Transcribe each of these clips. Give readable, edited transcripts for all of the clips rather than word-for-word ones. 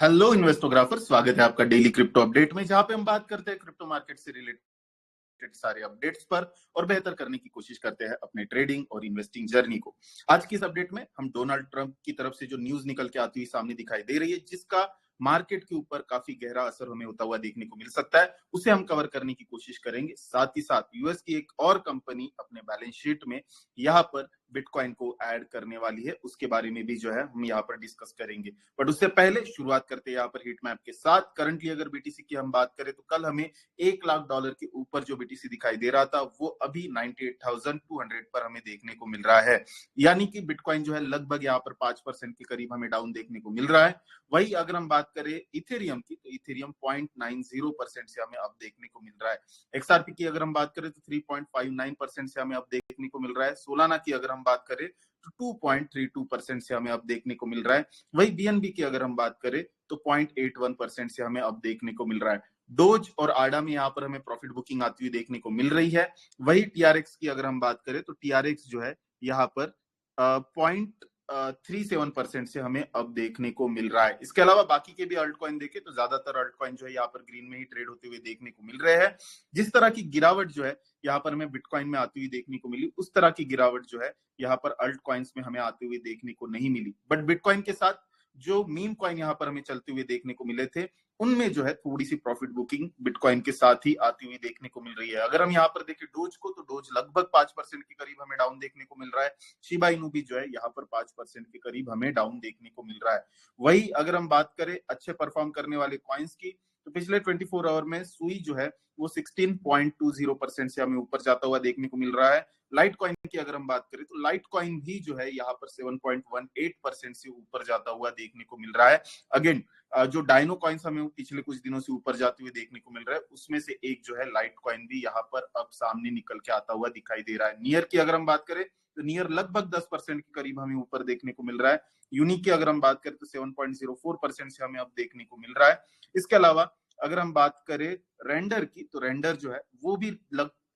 Hello इन्वेस्टोग्राफर, स्वागत है आपका डेली क्रिप्टो अपडेट में, जहां पे हम बात करते हैं क्रिप्टो मार्केट से रिलेटेड सारे अपडेट्स पर और बेहतर करने की कोशिश करते हैं अपने ट्रेडिंग और इन्वेस्टिंग जर्नी को। आज की इस अपडेट में हम डोनाल्ड ट्रंप की तरफ से जो न्यूज निकल के आती हुई सामने दिखाई दे रही है, जिसका मार्केट के ऊपर काफी गहरा असर हमें होता हुआ देखने को मिल सकता है, उसे हम कवर करने की कोशिश करेंगे। साथ ही साथ यूएस की एक और कंपनी अपने बैलेंस शीट में यहाँ पर बिटकॉइन को ऐड करने वाली है, उसके बारे में भी जो है हम यहाँ पर डिस्कस करेंगे। बट उससे पहले शुरुआत करते हैं यहाँ पर हीट मैप के साथ। करंटली अगर बीटीसी की हम बात करें तो कल हमें $1 लाख के ऊपर जो बीटीसी दिखाई दे रहा था, वो अभी 98,200 पर हमें देखने को मिल रहा है। यानी कि बिटकॉइन जो है लगभग यहाँ पर 5% के करीब हमें डाउन देखने को मिल रहा है। वही अगर हम बात करें इथेरियम की, तो इथेरियम 0.90% से हमें अब देखने को मिल रहा है। एक्सआरपी की अगर हम बात करें तो 3.59% से हमें अब देखने को मिल रहा है। सोलाना की अगर हम बात करें तो 2.32% से हमें अब देखने को मिल रहा है। वही बीएनबी की अगर हम बात करें तो 0.81% से हमें अब देखने को मिल रहा है। डोज और आडा में यहाँ पर हमें प्रॉफिट बुकिंग आती हुई देखने को मिल रही है। वही टीआरएक्स की अगर हम बात करें तो टीआरएक्स जो है यहाँ पर 0.37% से हमें अब देखने को मिल रहा है। इसके अलावा बाकी के भी अल्ट कॉइन देखें तो ज्यादातर अल्ट कॉइन जो है यहाँ पर ग्रीन में ही ट्रेड होते हुए देखने को मिल रहे हैं। जिस तरह की गिरावट जो है यहाँ पर हमें बिटकॉइन में आती हुई देखने को मिली, उस तरह की गिरावट जो है यहाँ पर अल्ट कॉइन्स में हमें आते हुए देखने को नहीं मिली। बट बिटकॉइन के साथ जो मीम कॉइन यहाँ पर हमें चलते हुए देखने को मिले थे, उनमें जो है थोड़ी सी प्रॉफिट बुकिंग बिटकॉइन के साथ ही आती हुई देखने को मिल रही है। अगर हम यहाँ पर देखें डोज को, तो डोज लगभग 5% के करीब हमें डाउन देखने को मिल रहा है। शिबा इनू भी जो है यहाँ पर 5% के करीब हमें डाउन देखने को मिल रहा है। वही अगर हम बात करें अच्छे परफॉर्म करने वाले कॉइन्स की, तो पिछले 24 आवर में सुई जो है वो 16.20% से हमें ऊपर जाता हुआ देखने को मिल रहा है। लाइट कॉइन की अगर हम बात करें तो लाइट कॉइन भी जो है यहाँ पर 7.18% से ऊपर जाता हुआ देखने को मिल रहा है। अगेन जो डायनो कॉइन्स हमें पिछले कुछ दिनों से ऊपर जाते हुए देखने को मिल रहा है, उसमें से एक जो है लाइट कॉइन भी यहाँ पर अब सामने निकल के आता हुआ दिखाई दे रहा है। नियर की अगर हम बात करें तो नियर लगभग 10% के करीब हमें ऊपर देखने को मिल रहा है। यूनिक की अगर हम बात करें तो 7.04% से हमें अब देखने को मिल रहा है। इसके अलावा अगर हम बात करें रेंडर की, तो रेंडर जो है वो भी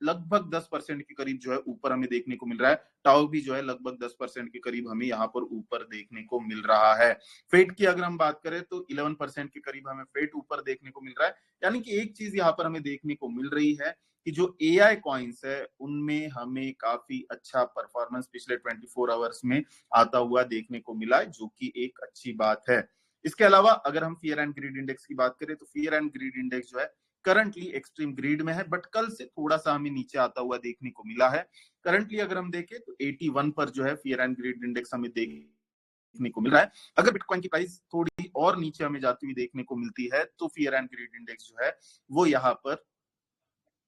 लगभग 10% के करीब जो है ऊपर हमें देखने को मिल रहा है। टाओ भी जो है लगभग 10% के करीब हमें यहाँ पर ऊपर देखने को मिल रहा है। फेट की अगर हम बात करें तो 11% के करीब हमें फेट ऊपर देखने को मिल रहा है। यानी कि एक चीज यहाँ पर हमें देखने को मिल रही है कि जो एआई कॉइन्स है उनमें हमें काफी अच्छा परफॉर्मेंस पिछले 24 आवर्स में आता हुआ देखने को मिला है, जो कि एक अच्छी बात है। इसके अलावा अगर हम फियर एंड ग्रीड इंडेक्स की बात करें तो फियर एंड ग्रीड इंडेक्स जो है करंटली एक्सट्रीम ग्रीड में है, बट कल से थोड़ा सा हमें नीचे आता हुआ देखने को मिला है। करंटली अगर हम देखें तो 81 पर जो है फियर एंड ग्रीड इंडेक्स हमें देखने को मिल रहा है। अगर बिटकॉइन की प्राइस थोड़ी और नीचे हमें जाती हुई देखने को मिलती है तो फियर एंड ग्रीड इंडेक्स जो है वो यहाँ पर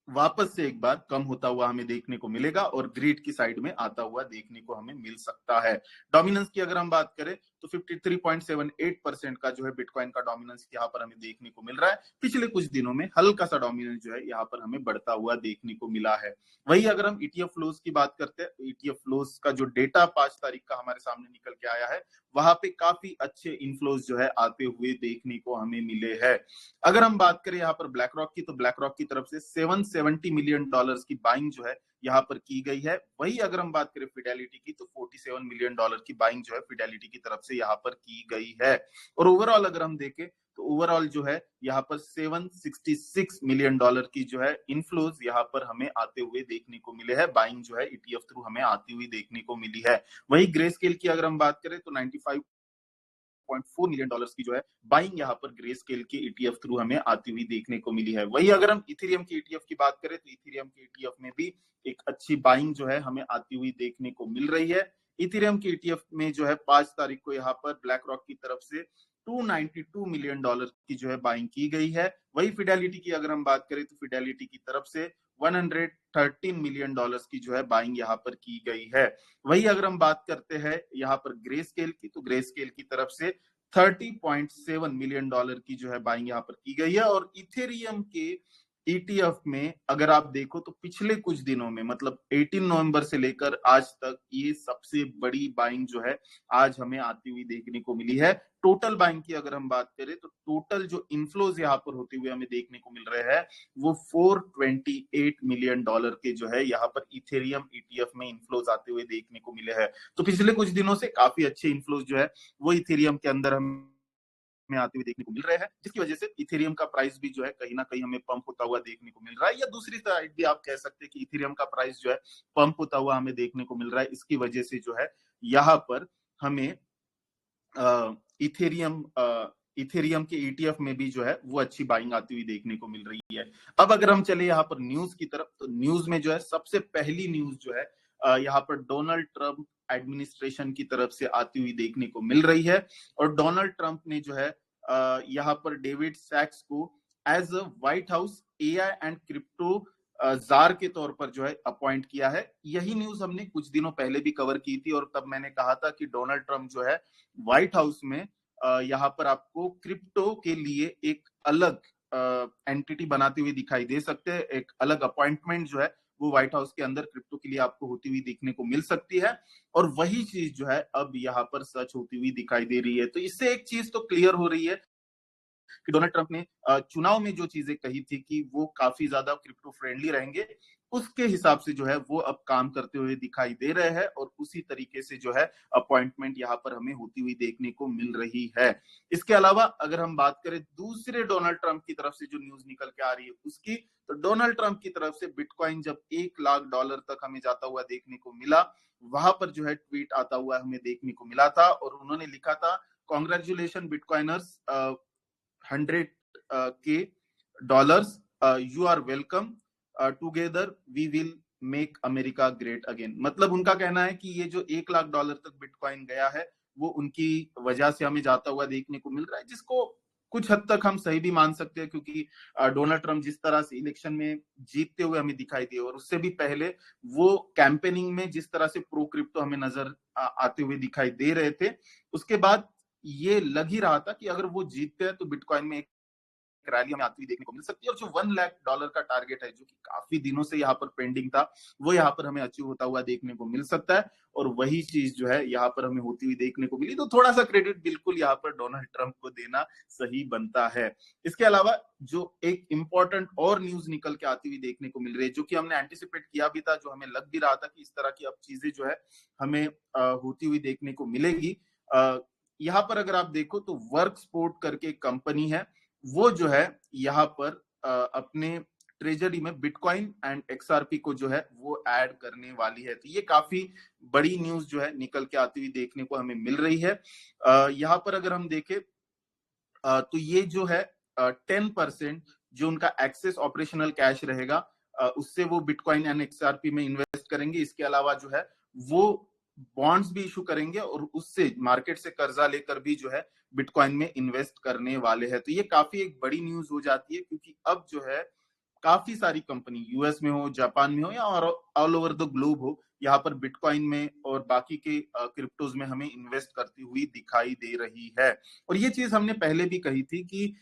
वापस से एक बार कम होता हुआ हमें देखने को मिलेगा और ग्रीड की साइड में आता हुआ देखने को हमें मिल सकता है। डोमिनेंस की अगर हम बात करें तो 53.78% का जो है बिटकॉइन का डोमिनेंस यहाँ पर हमें देखने को मिल रहा है। पिछले कुछ दिनों में हल्का सा डोमिनेंस जो है यहाँ पर हमें बढ़ता हुआ देखने को मिला है। वही अगर हम ईटीएफ फ्लोज की बात करते हैं, ईटीएफ फ्लोज का जो डेटा 5 तारीख का हमारे सामने निकल के आया है, वहां पे काफी अच्छे इनफ्लोज जो है आते हुए देखने को हमें मिले हैं। अगर हम बात करें यहाँ पर ब्लैक रॉक की, तो ब्लैक रॉक की तरफ से $770 मिलियन की बाइंग जो है यहाँ पर की गई है। वही अगर हम बात करें फिडेलिटी की, तो $47 मिलियन की बाइंग जो है फिडेलिटी की तरफ से यहाँ पर की गई है। और ओवरऑल अगर हम देखें तो ओवरऑल जो है यहाँ पर $766 मिलियन की जो है इनफ्लोज यहाँ पर हमें आते हुए देखने को मिले हैं। बाइंग जो है ईटीएफ थ्रू हमें आती हुई देखने को मिली है। वही ग्रे स्केल की अगर हम बात करें तो 95.4 मिलियन डॉलर्स की जो है बाइंग यहाँ पर ग्रे स्केल के ईटीएफ थ्रू हमें आती हुई देखने को मिली है। वही अगर हम इथेरियम की ईटीएफ की बात करें तो इथेरियम की ईटीएफ में भी एक अच्छी बाइंग जो है हमें आती हुई देखने को मिल रही है। इथेरियम की ईटीएफ में जो है 5 तारीख को यहाँ पर ब्लैक रॉक की तरफ से $292 मिलियन की जो है बाइंग की गई है। वही फिडेलिटी की अगर हम बात करें तो फिडेलिटी की तरफ से $113 मिलियन की जो है बाइंग यहाँ पर की गई है। वही अगर हम बात करते हैं यहाँ पर ग्रे स्केल की, तो ग्रे स्केल की तरफ से $30.7 मिलियन की जो है बाइंग यहाँ पर की गई है। और इथेरियम के ईटीएफ में अगर आप देखो तो पिछले कुछ दिनों में, मतलब 18 नवंबर से लेकर आज तक, ये सबसे बड़ी बाइंग जो है आज हमें आती हुई देखने को मिली है। टोटल बाइंग की अगर हम बात करें तो टोटल जो इनफ्लोज यहाँ पर होते हुए हमें देखने को मिल रहे हैं वो $428 मिलियन के जो है यहाँ पर इथेरियम ईटीएफ में इनफ्लोज आते हुए देखने को मिले हैं। तो पिछले कुछ दिनों से काफी अच्छे इनफ्लोज जो है वो इथेरियम के अंदर हम में आते हुए देखने को मिल रहे हैं, जिसकी वजह से इथेरियम का प्राइस भी जो है कहीं ना कहीं हमें पंप होता हुआ देखने को मिल रहा है, या दूसरी साइड भी आप कह सकते हैं कि इथेरियम का प्राइस जो है पंप होता हुआ हमें देखने को मिल रहा है। इसकी वजह से जो है यहाँ पर हमें इथेरियम इथेरियम के ईटीएफ में भी जो है वो अच्छी बाइंग आती हुई देखने को मिल रही है। अब अगर हम चले यहाँ पर न्यूज की तरफ, तो न्यूज में जो है सबसे पहली न्यूज जो है यहाँ पर डोनाल्ड ट्रंप एडमिनिस्ट्रेशन की तरफ से आती हुई देखने को मिल रही है। और डोनाल्ड ट्रंप ने जो है यहाँ पर डेविड सैक्स को as a White House AI and crypto czar के तौर पर जो है अपॉइंट किया है। यही न्यूज हमने कुछ दिनों पहले भी कवर की थी, और तब मैंने कहा था कि डोनाल्ड ट्रंप जो है व्हाइट हाउस में यहाँ पर आपको क्रिप्टो के लिए एक अलग एंटिटी बनाती हुई दिखाई दे सकते हैं। एक अलग अपॉइंटमेंट जो है वो व्हाइट हाउस के अंदर क्रिप्टो के लिए आपको होती हुई देखने को मिल सकती है, और वही चीज जो है अब यहाँ पर सच होती हुई दिखाई दे रही है। तो इससे एक चीज तो क्लियर हो रही है कि डोनाल्ड ट्रंप ने चुनाव में जो चीजें कही थी कि वो काफी ज्यादा क्रिप्टो फ्रेंडली रहेंगे, उसके हिसाब से जो है वो अब काम करते हुए दिखाई दे रहे हैं, और उसी तरीके से जो है अपॉइंटमेंट यहाँ पर हमें होती हुई देखने को मिल रही है। इसके अलावा अगर हम बात करें दूसरे डोनाल्ड ट्रंप की तरफ से जो न्यूज निकल के आ रही है उसकी, तो डोनाल्ड ट्रंप की तरफ से बिटकॉइन जब $1 लाख तक हमें जाता हुआ देखने को मिला, वहां पर जो है ट्वीट आता हुआ हमें देखने को मिला था, और उन्होंने लिखा था, congratulation bitcoiners, 100K, you are welcome, together we will make America great again. मतलब उनका कहना है कि ये जो $1 लाख तक बिटकॉइन गया है वो उनकी वजह से हमें जाता हुआ देखने को मिल रहा है, जिसको कुछ हद तक हम सही भी मान सकते हैं, क्योंकि डोनाल्ड ट्रंप जिस तरह से इलेक्शन में जीतते हुए हमें दिखाई दिए, और उससे भी पहले वो कैंपेनिंग में जिस तरह से प्रो क्रिप्टो हमें नजर आते हुए दिखाई दे रहे थे, उसके बाद ये लग ही रहा था कि अगर वो जीतते हैं तो बिटकॉइन में एक रैली हमें आती हुई देखने को मिल सकती है। और जो $1 लाख का टारगेट है जो कि काफी दिनों से यहाँ पर पेंडिंग था, वो यहाँ पर हमें अचीव होता हुआ देखने को मिल सकता है, और वही चीज जो है यहाँ पर हमें होती हुई देखने को मिली। तो थोड़ा सा क्रेडिट बिल्कुल यहाँ पर डोनाल्ड ट्रंप को देना सही बनता है। इसके अलावा जो एक इंपॉर्टेंट और न्यूज निकल के आती हुई देखने को मिल रही है, जो कि हमने एंटिसिपेट किया भी था, जो हमें लग भी रहा था कि इस तरह की अब चीजें जो है हमें होती हुई देखने को मिलेगी। यहाँ पर अगर आप देखो तो वर्क स्पोर्ट करके एक कंपनी है, वो जो है यहाँ पर अपने ट्रेजरी में बिटकॉइन एंड एक्सआरपी को जो है वो ऐड करने वाली है। तो ये काफी बड़ी न्यूज जो है निकल के आती हुई देखने को हमें मिल रही है। यहाँ पर अगर हम देखें तो ये जो है 10% जो उनका एक्सेस ऑपरेशनल कैश रहेगा, उससे वो बिटकॉइन एंड एक्सआरपी में इन्वेस्ट करेंगे। इसके अलावा जो है वो बॉन्ड्स भी इशू करेंगे, और उससे मार्केट से कर्जा लेकर भी जो है बिटकॉइन में इन्वेस्ट करने वाले हैं। तो ये काफी एक बड़ी न्यूज हो जाती है, क्योंकि अब जो है काफी सारी कंपनी यूएस में हो, जापान में हो, या ऑल ओवर द ग्लोब हो, यहाँ पर बिटकॉइन में और बाकी के क्रिप्टोज में हमें इन्वेस्ट करती हुई दिखाई दे रही है। और ये चीज हमने पहले भी कही थी कि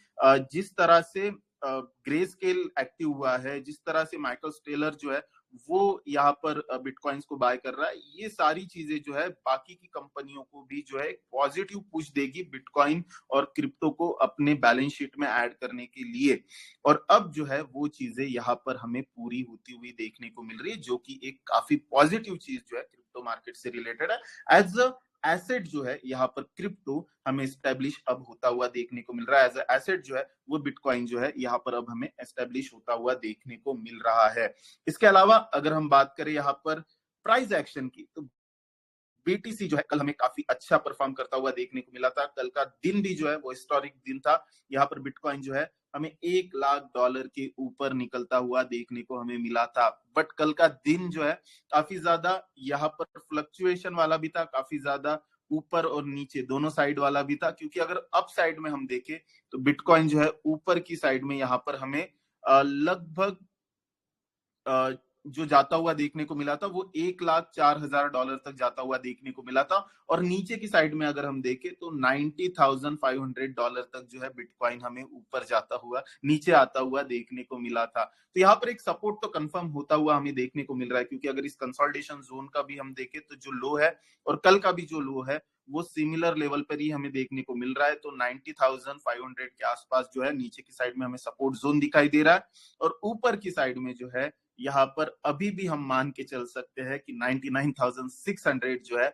जिस तरह से ग्रे स्केल एक्टिव हुआ है, जिस तरह से माइकल स्टेलर जो है वो यहाँ पर बिटकॉइंस को बाय कर रहा है, ये सारी चीजें जो है बाकी की कंपनियों को भी जो है पॉजिटिव पुश देगी बिटकॉइन और क्रिप्टो को अपने बैलेंस शीट में ऐड करने के लिए। और अब जो है वो चीजें यहाँ पर हमें पूरी होती हुई देखने को मिल रही है, जो कि एक काफी पॉजिटिव चीज जो है क्रिप्टो मार्केट से रिलेटेड है। एज अ एसेट जो है यहाँ पर क्रिप्टो हमें एस्टेब्लिश अब होता हुआ देखने को मिल रहा है। एज अ एसेट जो है वो बिटकॉइन जो है यहाँ पर अब हमें एस्टेब्लिश होता हुआ देखने को मिल रहा है। इसके अलावा अगर हम बात करें यहाँ पर प्राइस एक्शन की, तो बीटीसी जो है कल हमें काफी अच्छा परफॉर्म करता हुआ देखने को मिला था। कल का दिन भी जो है वो हिस्टोरिक दिन था। यहाँ पर बिटकॉइन जो है हमें $1 लाख के ऊपर निकलता हुआ देखने को हमें मिला था। बट कल का दिन जो है काफी ज्यादा यहाँ पर फ्लक्चुएशन वाला भी था, काफी ज्यादा ऊपर और नीचे दोनों साइड वाला भी था, क्योंकि अगर अप साइड में हम देखें तो बिटकॉइन जो है ऊपर की साइड में यहाँ पर हमें लगभग जो जाता हुआ देखने को मिला था वो $1,04,000 तक जाता हुआ देखने को मिला था। और नीचे की साइड में अगर हम देखें तो $90,500 तक जो है बिटकॉइन हमें ऊपर जाता हुआ नीचे आता हुआ देखने को मिला था। तो यहाँ पर एक सपोर्ट तो कंफर्म होता हुआ हमें देखने को मिल रहा है, क्योंकि अगर इस कंसोलिडेशन जोन का भी हम देखें तो जो लो है और कल का भी जो लो है वो सिमिलर लेवल पर ही हमें देखने को मिल रहा है। तो 90,500 के आसपास जो है नीचे की साइड में हमें सपोर्ट जोन दिखाई दे रहा है, और ऊपर की साइड में जो है यहाँ पर अभी भी हम मान के चल सकते हैं कि 99,600 जो है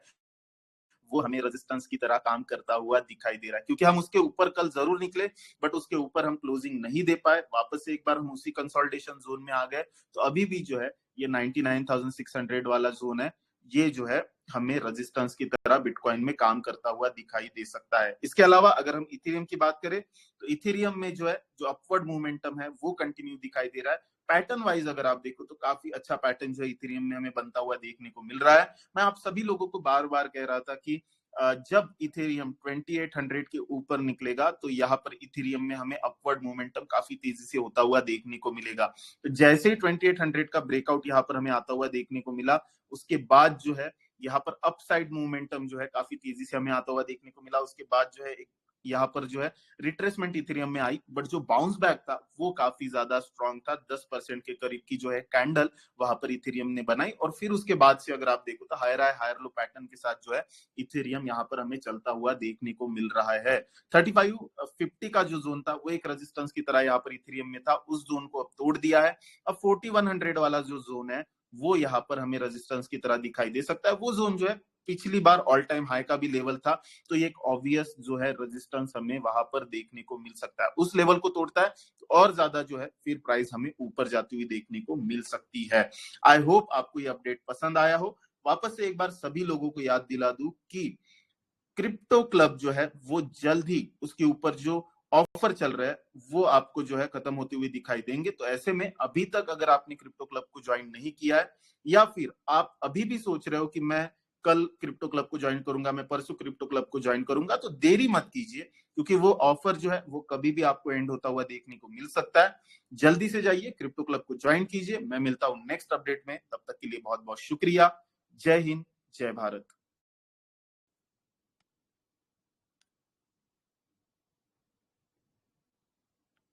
वो हमें रेजिस्टेंस की तरह काम करता हुआ दिखाई दे रहा है, क्योंकि हम उसके ऊपर कल जरूर निकले बट उसके ऊपर हम क्लोजिंग नहीं दे पाए, वापस से एक बार हम उसी कंसोलिडेशन जोन में आ गए। तो अभी भी जो है ये 99,600 वाला जोन है, ये जो है हमें रेजिस्टेंस की तरह बिटकॉइन में काम करता हुआ दिखाई दे सकता है। इसके अलावा अगर हम इथेरियम की बात करें तो इथेरियम में जो है जो अपवर्ड मोमेंटम है वो कंटिन्यू दिखाई दे रहा है। पैटर्न वाइज अगर आप देखो तो काफी अच्छा पैटर्न जो है इथेरियम में हमें बनता हुआ देखने को मिल रहा है। मैं आप सभी लोगों को बार बार कह रहा था कि जब इथेरियम 2800 के ऊपर निकलेगा तो यहाँ पर इथेरियम में हमें अपवर्ड मोमेंटम काफी तेजी से होता हुआ देखने को मिलेगा। तो जैसे ही 2800 का ब्रेकआउट यहाँ पर हमें आता हुआ देखने को मिला, उसके बाद जो है यहाँ पर अपसाइड मोमेंटम जो है काफी तेजी से हमें आता हुआ देखने को मिला। उसके बाद जो है यहाँ पर जो है रिट्रेसमेंट इथेरियम में आई, बट जो बाउंस बैक था वो काफी ज्यादा स्ट्रॉन्ग था। 10% के करीब की जो है कैंडल वहां पर इथेरियम ने बनाई और फिर उसके बाद से अगर आप देखो तो higher high higher low pattern के साथ जो है इथेरियम यहाँ पर हमें चलता हुआ देखने को मिल रहा है। 3550 का जो जोन था वो एक रेजिस्टेंस की तरह यहाँ पर इथेरियम में था, उस जोन को अब तोड़ दिया है। अब 4100 वाला जो जोन है वो यहाँ पर हमें रेजिस्टेंस की तरह दिखाई दे सकता है। वो जोन जो है पिछली बार ऑल टाइम हाई का भी लेवल था, तो ये एक ऑब्वियस जो है रेजिस्टेंस हमें वहां पर देखने को मिल सकता है। उस लेवल को तोड़ता है तो और ज्यादा जो है फिर प्राइस हमें ऊपर जाती हुई देखने को मिल सकती है। आई होप आपको ये अपडेट पसंद आया हो। वापस से एक बार सभी लोगों को याद दिला दूं कि क्रिप्टो क्लब जो है वो जल्द ही उसके ऊपर जो ऑफर चल रहा है वो आपको जो है खत्म होते हुए दिखाई देंगे। तो ऐसे में अभी तक अगर आपने क्रिप्टो क्लब को ज्वाइन नहीं किया है या फिर आप अभी भी सोच रहे हो कि मैं कल क्रिप्टो क्लब को ज्वाइन करूंगा, मैं परसों क्रिप्टो क्लब को ज्वाइन करूंगा, तो देरी मत कीजिए, क्योंकि वो ऑफर जो है वो कभी भी आपको एंड होता हुआ देखने को मिल सकता है। जल्दी से जाइए क्रिप्टो क्लब को ज्वाइन कीजिए। मैं मिलता हूं नेक्स्ट अपडेट में, तब तक के लिए बहुत बहुत शुक्रिया। जय हिंद, जय भारत।